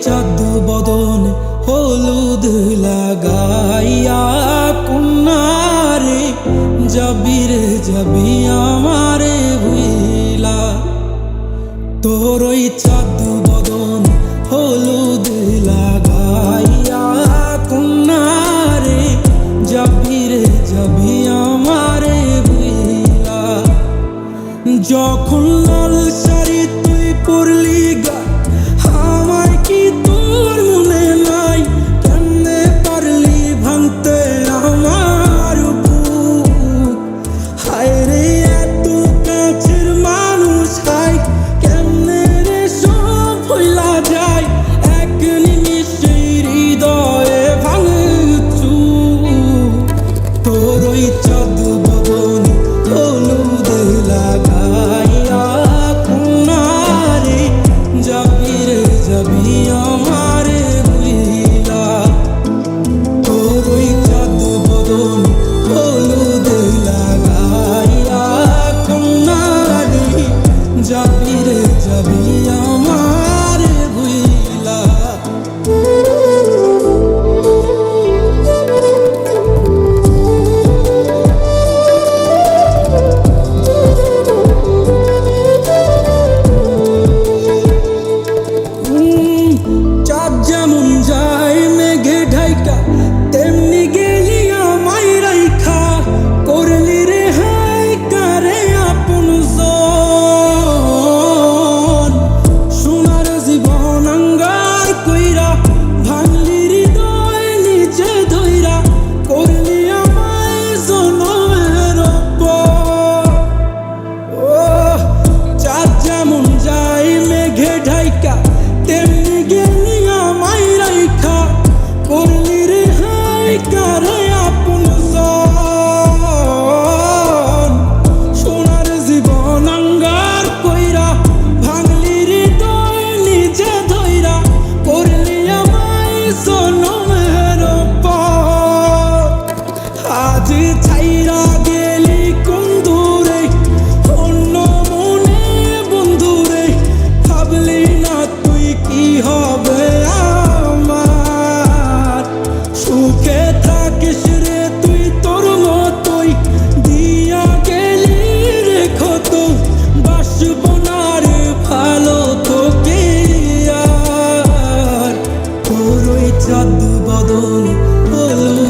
চাঁদ বদন হলুদ লাগাইয়া কন্যারে যাবি রে যাবি আমারে ভুইলা। তোর ওই চাঁদ বদন হলুদ লাগাইয়া কন্যারে যাবি রে যাবি আমারে ভুইলা। যখন লাল শাড়ি তুই পরলি গা আমার কি তোর মনে নাই? কেমনে পারলি ভাঙতে আমার বুক? হায় রে এত কাছের মানুষ হাই কেমনে রে সব ভুইলা যায়? এক নিমিষে হৃদয়ে ভাঙচু। তোর ওই চাঁদ বদন হলুদ লাগাইয়া কন্যারে যাবি রে যাবি আমারে ভুইলা। তোর ওই চাঁদ বদন হলুদ লাগাইয়া কন্যারে যাবি রে যাবি আমারে ভুইলা। চাঁদ যেমন যায় মেঘে ঢাইকা তেমনি গেলি আমায় রাইখা। করলি রে হাই কারে আপন জন সোনার জীবন আঙ্গার কইরা ভাঙলি হৃদয় নিচে ধইরা। করলি আমায় জনমের পর। ও চাঁদ যেমন যায় মেঘে ঢাইকা তেমনি গেলি আমায় রাইখা। করলি রে হাই কারে আপন জন সোনার জীবন আঙ্গার কইরা ভাঙলি হৃদয় নিজে ধইরা। করলি আমায় জনমের পর। আজ ছাইরা গেলি কোন দূরে অন্য মনে বন্ধুরে। ভাবলি না তুই কি হবে আমার? সুখে থাকিস রে তুই তোর মতোই দিয়া গেলি রে ক্ষত। বাসব না রে ভালো তোকে আর। তোর ওই চাঁদ বদন হলুদ